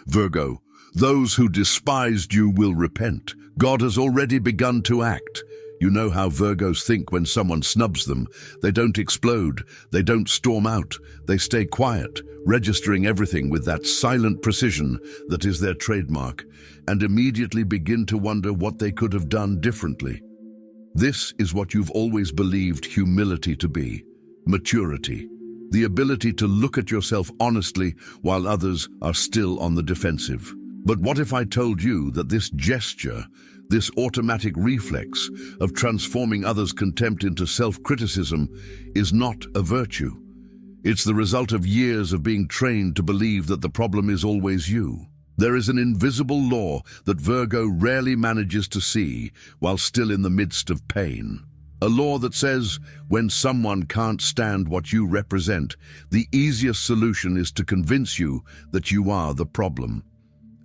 Virgo, those who despised you will repent. God has already begun to act. You know how Virgos think when someone snubs them. They don't explode, they don't storm out, they stay quiet, registering everything with that silent precision that is their trademark, and immediately begin to wonder what they could have done differently. This is what you've always believed humility to be: maturity, the ability to look at yourself honestly while others are still on the defensive. But what if I told you that this gesture, this automatic reflex of transforming others' contempt into self-criticism, is not a virtue? It's the result of years of being trained to believe that the problem is always you. There is an invisible law that Virgo rarely manages to see while still in the midst of pain. A law that says, when someone can't stand what you represent, the easiest solution is to convince you that you are the problem.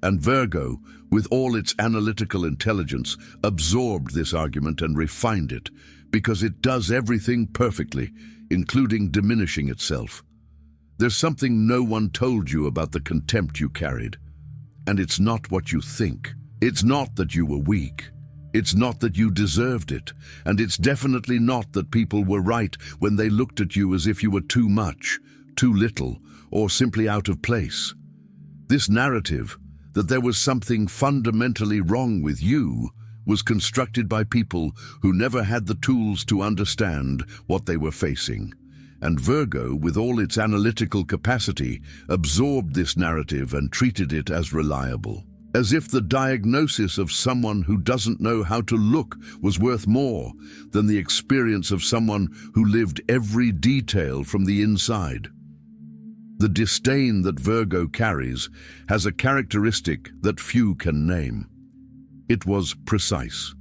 And Virgo, with all its analytical intelligence, absorbed this argument and refined it, because it does everything perfectly, including diminishing itself. There's something no one told you about the contempt you carried. And it's not what you think. It's not that you were weak. It's not that you deserved it. And it's definitely not that people were right when they looked at you as if you were too much, too little, or simply out of place. This narrative, that there was something fundamentally wrong with you, was constructed by people who never had the tools to understand what they were facing. And Virgo, with all its analytical capacity, absorbed this narrative and treated it as reliable, as if the diagnosis of someone who doesn't know how to look was worth more than the experience of someone who lived every detail from the inside. The disdain that Virgo carries has a characteristic that few can name. It was precise.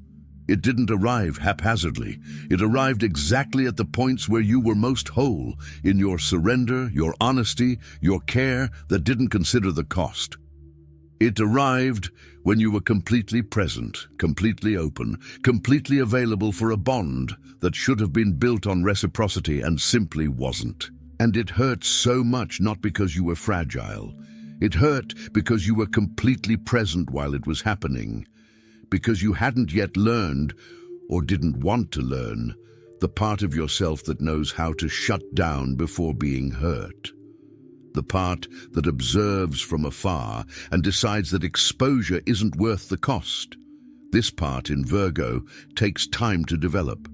It didn't arrive haphazardly. It arrived exactly at the points where you were most whole, in your surrender, your honesty, your care that didn't consider the cost. It arrived when you were completely present, completely open, completely available for a bond that should have been built on reciprocity and simply wasn't. And it hurt so much not because you were fragile. It hurt because you were completely present while it was happening, because you hadn't yet learned, or didn't want to learn, the part of yourself that knows how to shut down before being hurt. The part that observes from afar and decides that exposure isn't worth the cost. This part in Virgo takes time to develop,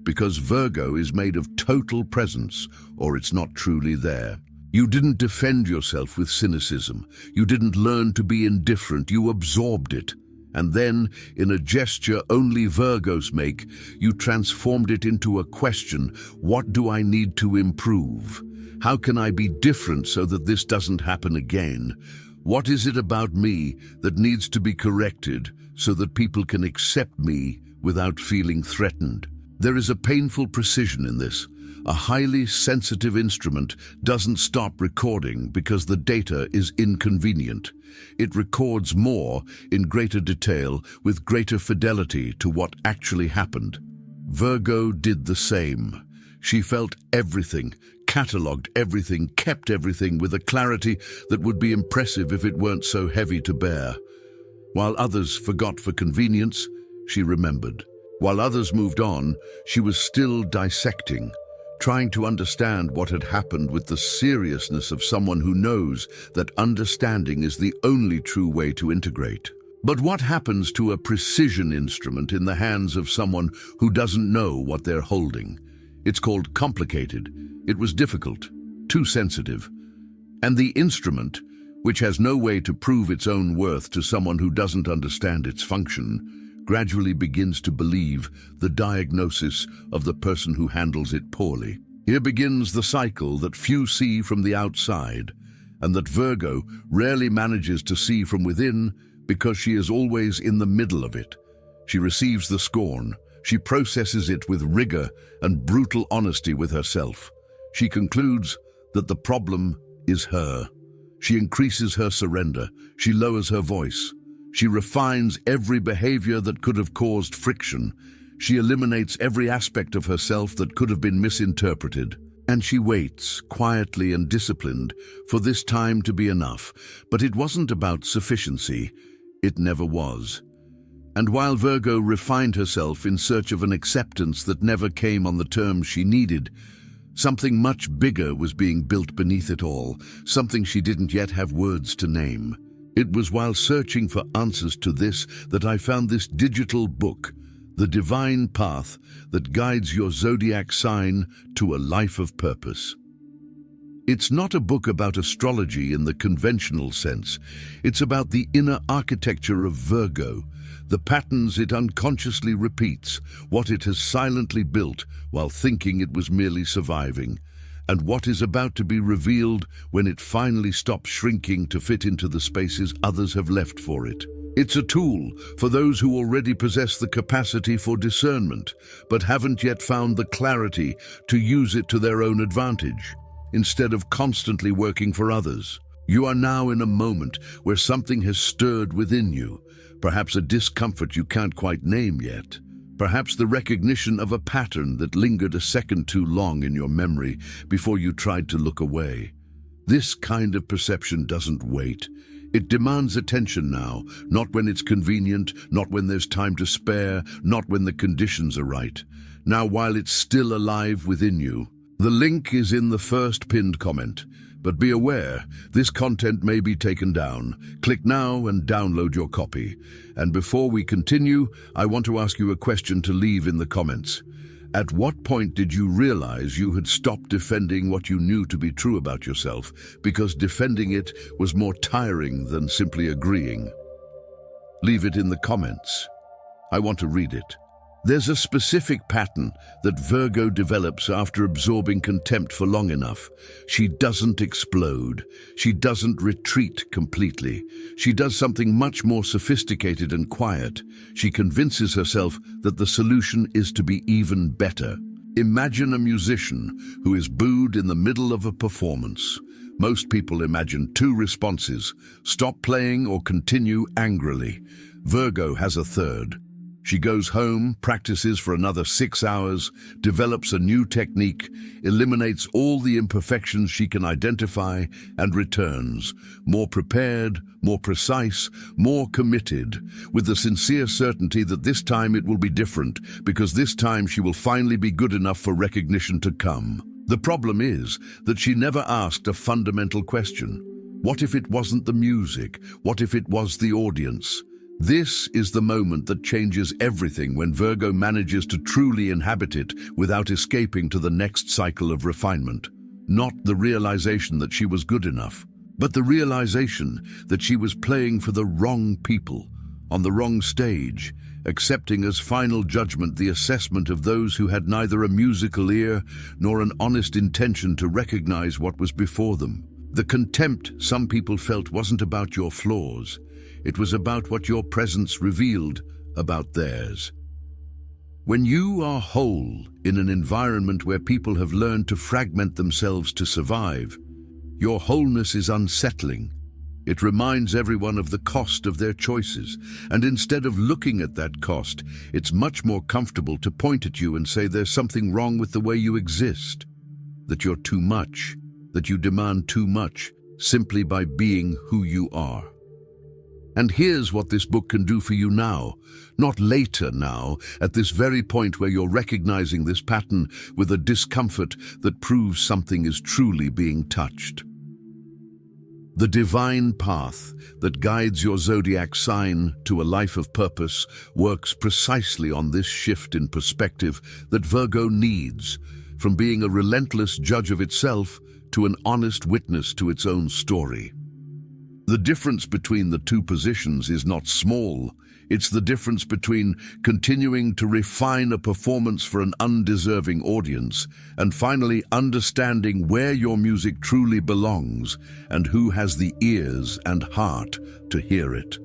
because Virgo is made of total presence, or it's not truly there. You didn't defend yourself with cynicism. You didn't learn to be indifferent. You absorbed it. And then, in a gesture only Virgos make, you transformed it into a question: what do I need to improve? How can I be different so that this doesn't happen again? What is it about me that needs to be corrected so that people can accept me without feeling threatened? There is a painful precision in this. A highly sensitive instrument doesn't stop recording because the data is inconvenient. It records more, in greater detail, with greater fidelity to what actually happened. Virgo did the same. She felt everything, catalogued everything, kept everything with a clarity that would be impressive if it weren't so heavy to bear. While others forgot for convenience, she remembered. While others moved on, she was still dissecting, trying to understand what had happened with the seriousness of someone who knows that understanding is the only true way to integrate. But what happens to a precision instrument in the hands of someone who doesn't know what they're holding? It's called complicated. It was difficult, too sensitive. And the instrument, which has no way to prove its own worth to someone who doesn't understand its function, gradually begins to believe the diagnosis of the person who handles it poorly. Here begins the cycle that few see from the outside, and that Virgo rarely manages to see from within because she is always in the middle of it. She receives the scorn. She processes it with rigor and brutal honesty with herself. She concludes that the problem is her. She increases her surrender. She lowers her voice. She refines every behavior that could have caused friction. She eliminates every aspect of herself that could have been misinterpreted. And she waits, quietly and disciplined, for this time to be enough. But it wasn't about sufficiency. It never was. And while Virgo refined herself in search of an acceptance that never came on the terms she needed, something much bigger was being built beneath it all, something she didn't yet have words to name. It was while searching for answers to this that I found this digital book, The Divine Path That Guides Your Zodiac Sign to a Life of Purpose. It's not a book about astrology in the conventional sense. It's about the inner architecture of Virgo, the patterns it unconsciously repeats, what it has silently built while thinking it was merely surviving, and what is about to be revealed when it finally stops shrinking to fit into the spaces others have left for it. It's a tool for those who already possess the capacity for discernment, but haven't yet found the clarity to use it to their own advantage, instead of constantly working for others. You are now in a moment where something has stirred within you, perhaps a discomfort you can't quite name yet, perhaps the recognition of a pattern that lingered a second too long in your memory before you tried to look away. This kind of perception doesn't wait. It demands attention now, not when it's convenient, not when there's time to spare, not when the conditions are right. Now, while it's still alive within you. The link is in the first pinned comment, but be aware, this content may be taken down. Click now and download your copy. And before we continue, I want to ask you a question to leave in the comments. At what point did you realize you had stopped defending what you knew to be true about yourself, because defending it was more tiring than simply agreeing? Leave it in the comments. I want to read it. There's a specific pattern that Virgo develops after absorbing contempt for long enough. She doesn't explode. She doesn't retreat completely. She does something much more sophisticated and quiet. She convinces herself that the solution is to be even better. Imagine a musician who is booed in the middle of a performance. Most people imagine two responses: stop playing or continue angrily. Virgo has a third. She goes home, practices for another 6 hours, develops a new technique, eliminates all the imperfections she can identify, and returns, more prepared, more precise, more committed, with the sincere certainty that this time it will be different, because this time she will finally be good enough for recognition to come. The problem is that she never asked a fundamental question. What if it wasn't the music? What if it was the audience? This is the moment that changes everything when Virgo manages to truly inhabit it without escaping to the next cycle of refinement. Not the realization that she was good enough, but the realization that she was playing for the wrong people, on the wrong stage, accepting as final judgment the assessment of those who had neither a musical ear nor an honest intention to recognize what was before them. The contempt some people felt wasn't about your flaws. It was about what your presence revealed about theirs. When you are whole in an environment where people have learned to fragment themselves to survive, your wholeness is unsettling. It reminds everyone of the cost of their choices, and instead of looking at that cost, it's much more comfortable to point at you and say there's something wrong with the way you exist, that you're too much, that you demand too much simply by being who you are. And here's what this book can do for you now, not later now, at this very point where you're recognizing this pattern with a discomfort that proves something is truly being touched. The divine path that guides your zodiac sign to a life of purpose works precisely on this shift in perspective that Virgo needs, from being a relentless judge of itself to an honest witness to its own story. The difference between the two positions is not small. It's the difference between continuing to refine a performance for an undeserving audience and finally understanding where your music truly belongs and who has the ears and heart to hear it.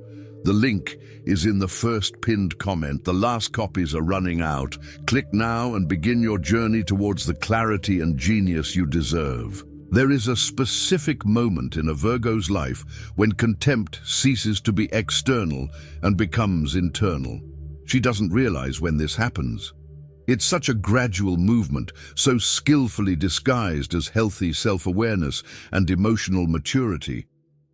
The link is in the first pinned comment. The last copies are running out. Click now and begin your journey towards the clarity and genius you deserve. There is a specific moment in a Virgo's life when contempt ceases to be external and becomes internal. She doesn't realize when this happens. It's such a gradual movement, so skillfully disguised as healthy self-awareness and emotional maturity,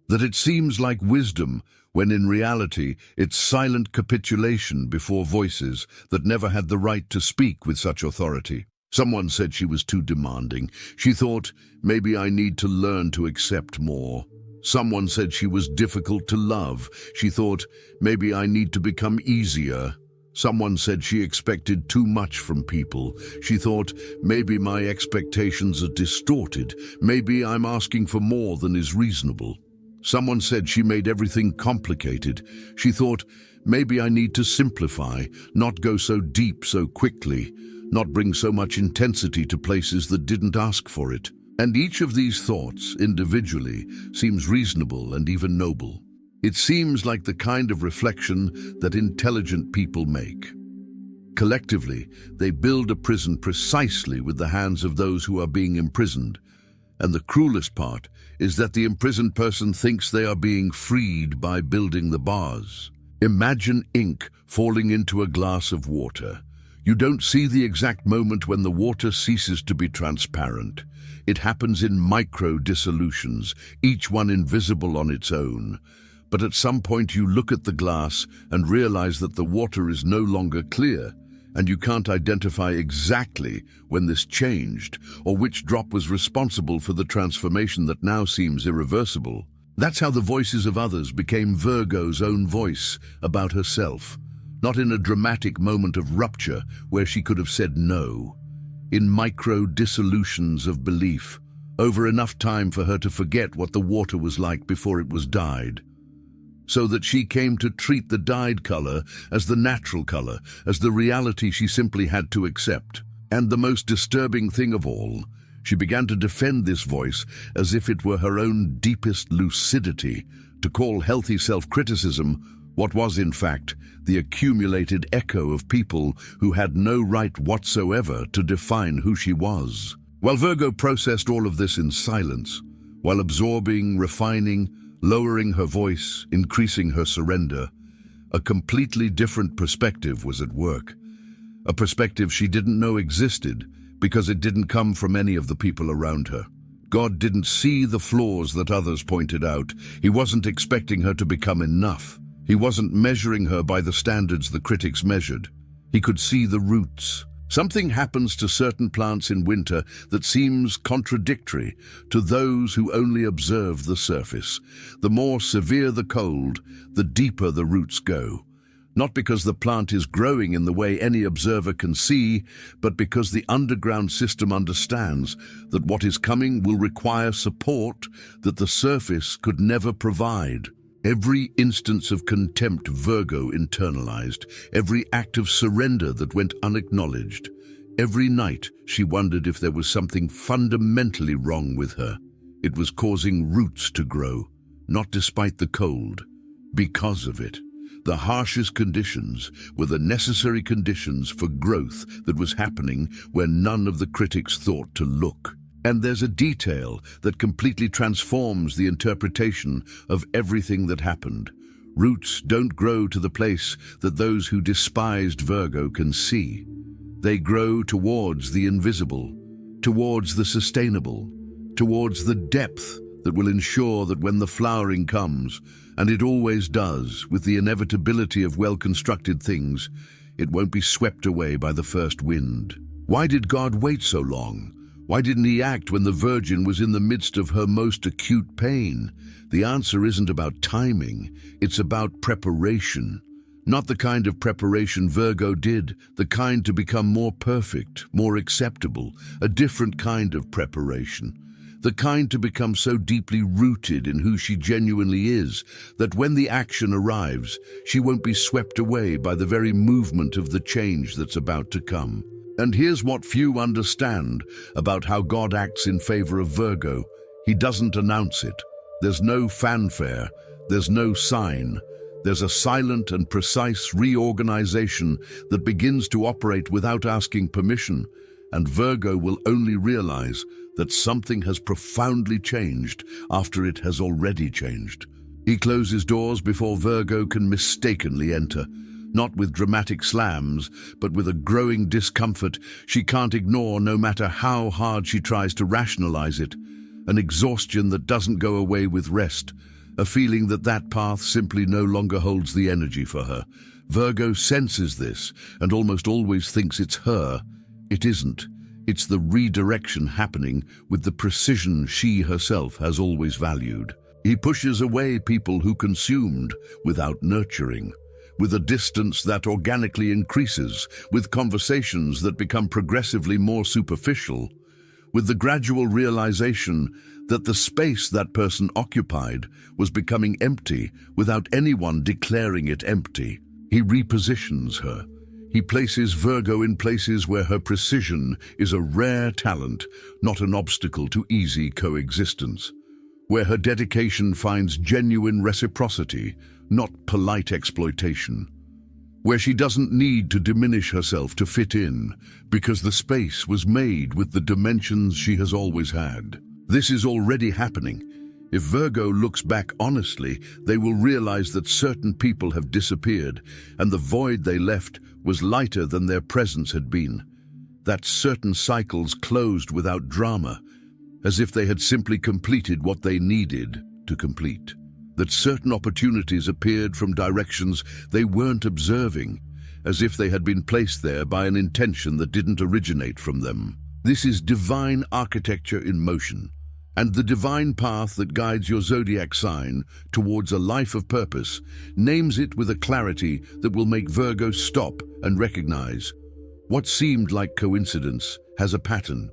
that it seems like wisdom when in reality it's silent capitulation before voices that never had the right to speak with such authority. Someone said she was too demanding. She thought, maybe I need to learn to accept more. Someone said she was difficult to love. She thought, maybe I need to become easier. Someone said she expected too much from people. She thought, maybe my expectations are distorted. Maybe I'm asking for more than is reasonable. Someone said she made everything complicated. She thought, maybe I need to simplify, not go so deep so quickly, not bring so much intensity to places that didn't ask for it. And each of these thoughts, individually, seems reasonable and even noble. It seems like the kind of reflection that intelligent people make. Collectively, they build a prison precisely with the hands of those who are being imprisoned. And the cruelest part is that the imprisoned person thinks they are being freed by building the bars. Imagine ink falling into a glass of water. You don't see the exact moment when the water ceases to be transparent. It happens in micro-dissolutions, each one invisible on its own. But at some point you look at the glass and realize that the water is no longer clear, and you can't identify exactly when this changed or which drop was responsible for the transformation that now seems irreversible. That's how the voices of others became Virgo's own voice about herself, not in a dramatic moment of rupture where she could have said no, in micro-dissolutions of belief, over enough time for her to forget what the water was like before it was dyed, so that she came to treat the dyed color as the natural color, as the reality she simply had to accept. And the most disturbing thing of all, she began to defend this voice as if it were her own deepest lucidity, to call healthy self-criticism what was in fact the accumulated echo of people who had no right whatsoever to define who she was. While Virgo processed all of this in silence, while absorbing, refining, lowering her voice, increasing her surrender, a completely different perspective was at work. A perspective she didn't know existed because it didn't come from any of the people around her. God didn't see the flaws that others pointed out. He wasn't expecting her to become enough. He wasn't measuring her by the standards the critics measured. He could see the roots. Something happens to certain plants in winter that seems contradictory to those who only observe the surface. The more severe the cold, the deeper the roots go. Not because the plant is growing in the way any observer can see, but because the underground system understands that what is coming will require support that the surface could never provide. Every instance of contempt Virgo internalized, every act of surrender that went unacknowledged. Every night she wondered if there was something fundamentally wrong with her. It was causing roots to grow, not despite the cold, because of it. The harshest conditions were the necessary conditions for growth that was happening where none of the critics thought to look. And there's a detail that completely transforms the interpretation of everything that happened. Roots don't grow to the place that those who despised Virgo can see. They grow towards the invisible, towards the sustainable, towards the depth that will ensure that when the flowering comes, and it always does with the inevitability of well-constructed things, it won't be swept away by the first wind. Why did God wait so long? Why didn't he act when the Virgin was in the midst of her most acute pain? The answer isn't about timing, it's about preparation. Not the kind of preparation Virgo did, the kind to become more perfect, more acceptable, a different kind of preparation. The kind to become so deeply rooted in who she genuinely is, that when the action arrives, she won't be swept away by the very movement of the change that's about to come. And here's what few understand about how God acts in favor of Virgo. He doesn't announce it. There's no fanfare. There's no sign. There's a silent and precise reorganization that begins to operate without asking permission, and Virgo will only realize that something has profoundly changed after it has already changed. He closes doors before Virgo can mistakenly enter. not with dramatic slams, but with a growing discomfort she can't ignore no matter how hard she tries to rationalize it. An exhaustion that doesn't go away with rest, a feeling that that path simply no longer holds the energy for her. Virgo senses this and almost always thinks it's her. It isn't. It's the redirection happening with the precision she herself has always valued. He pushes away people who consumed without nurturing, with a distance that organically increases, with conversations that become progressively more superficial, with the gradual realization that the space that person occupied was becoming empty without anyone declaring it empty. He repositions her. He places Virgo in places where her precision is a rare talent, not an obstacle to easy coexistence, where her dedication finds genuine reciprocity, not polite exploitation, where she doesn't need to diminish herself to fit in, because the space was made with the dimensions she has always had. This is already happening. If Virgo looks back honestly, they will realize that certain people have disappeared, and the void they left was lighter than their presence had been. That certain cycles closed without drama, as if they had simply completed what they needed to complete. That certain opportunities appeared from directions they weren't observing, as if they had been placed there by an intention that didn't originate from them. This is divine architecture in motion, and the divine path that guides your zodiac sign towards a life of purpose names it with a clarity that will make Virgo stop and recognize what seemed like coincidence has a pattern.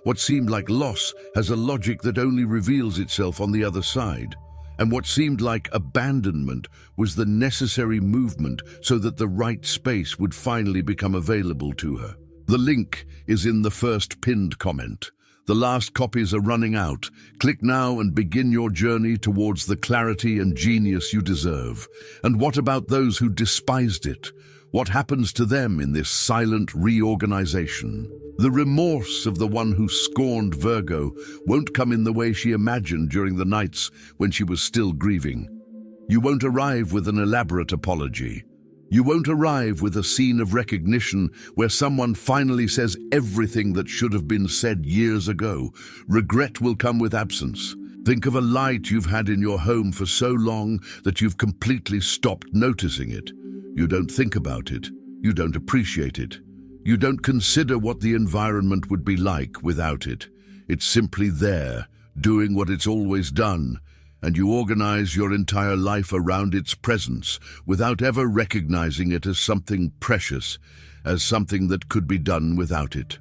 What seemed like loss has a logic that only reveals itself on the other side. And what seemed like abandonment was the necessary movement so that the right space would finally become available to her. The link is in the first pinned comment. The last copies are running out. Click now and begin your journey towards the clarity and genius you deserve. And what about those who despised it? What happens to them in this silent reorganization? The remorse of the one who scorned Virgo won't come in the way she imagined during the nights when she was still grieving. You won't arrive with an elaborate apology. You won't arrive with a scene of recognition where someone finally says everything that should have been said years ago. Regret will come with absence. Think of a light you've had in your home for so long that you've completely stopped noticing it. You don't think about it. You don't appreciate it. You don't consider what the environment would be like without it. It's simply there, doing what it's always done, and you organize your entire life around its presence without ever recognizing it as something precious, as something that could be done without it.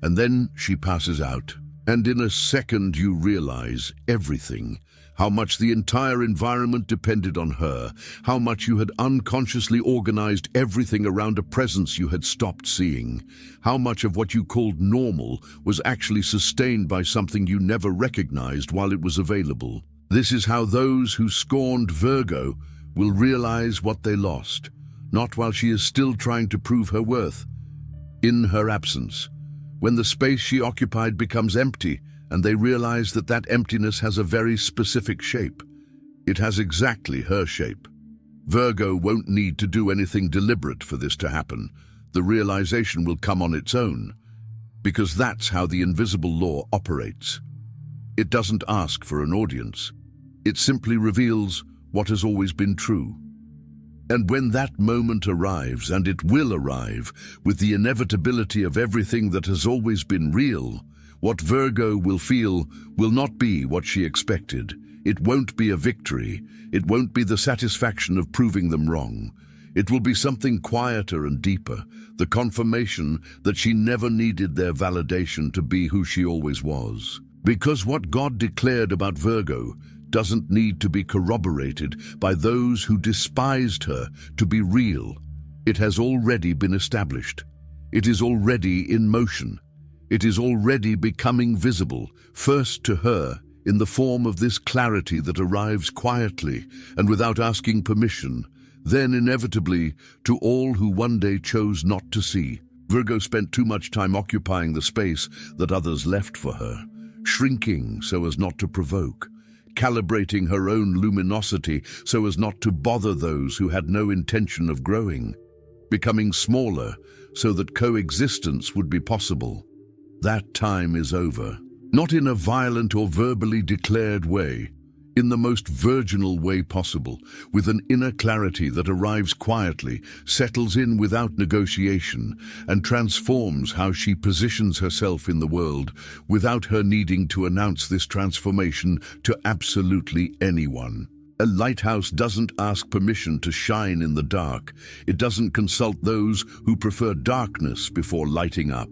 And then she passes out, and in a second you realize everything. How much the entire environment depended on her, how much you had unconsciously organized everything around a presence you had stopped seeing, how much of what you called normal was actually sustained by something you never recognized while it was available. This is how those who scorned Virgo will realize what they lost, not while she is still trying to prove her worth. In her absence, when the space she occupied becomes empty, and they realize that that emptiness has a very specific shape. It has exactly her shape. Virgo won't need to do anything deliberate for this to happen. The realization will come on its own, because that's how the invisible law operates. It doesn't ask for an audience. It simply reveals what has always been true. And when that moment arrives, and it will arrive, with the inevitability of everything that has always been real, what Virgo will feel will not be what she expected. It won't be a victory. It won't be the satisfaction of proving them wrong. It will be something quieter and deeper, the confirmation that she never needed their validation to be who she always was. Because what God declared about Virgo doesn't need to be corroborated by those who despised her to be real. It has already been established. It is already in motion. It is already becoming visible, first to her, in the form of this clarity that arrives quietly and without asking permission, then inevitably to all who one day chose not to see. Virgo spent too much time occupying the space that others left for her, shrinking so as not to provoke, calibrating her own luminosity so as not to bother those who had no intention of growing, becoming smaller so that coexistence would be possible. That time is over. Not in a violent or verbally declared way, in the most virginal way possible, with an inner clarity that arrives quietly, settles in without negotiation, and transforms how she positions herself in the world without her needing to announce this transformation to absolutely anyone. A lighthouse doesn't ask permission to shine in the dark. It doesn't consult those who prefer darkness before lighting up.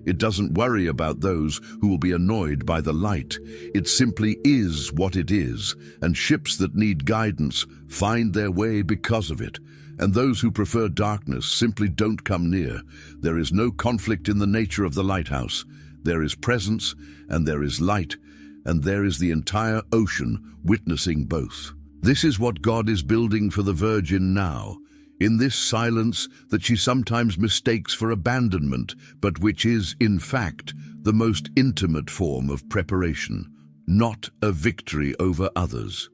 It doesn't worry about those who will be annoyed by the light. It simply is what it is, and ships that need guidance find their way because of it. And those who prefer darkness simply don't come near. There is no conflict in the nature of the lighthouse. There is presence, and there is light, and there is the entire ocean witnessing both. This is what God is building for the Virgin now, in this silence that she sometimes mistakes for abandonment, but which is, in fact, the most intimate form of preparation, not a victory over others.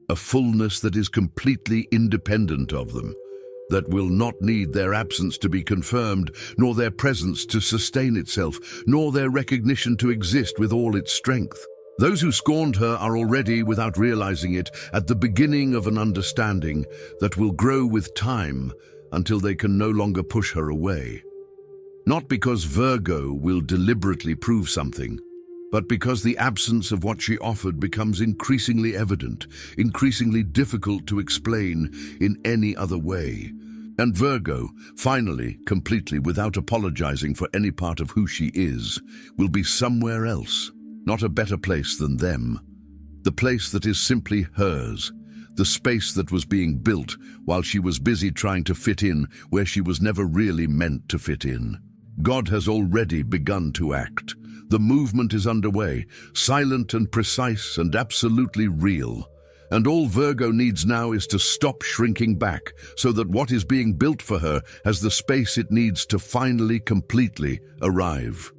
A fullness that is completely independent of them, that will not need their absence to be confirmed, nor their presence to sustain itself, nor their recognition to exist with all its strength. Those who scorned her are already, without realizing it, at the beginning of an understanding that will grow with time until they can no longer push her away. Not because Virgo will deliberately prove something, but because the absence of what she offered becomes increasingly evident, increasingly difficult to explain in any other way. And Virgo, finally, completely without apologizing for any part of who she is, will be somewhere else. Not a better place than them. The place that is simply hers. The space that was being built while she was busy trying to fit in where she was never really meant to fit in. God has already begun to act. The movement is underway, silent and precise and absolutely real. And all Virgo needs now is to stop shrinking back so that what is being built for her has the space it needs to finally, completely arrive.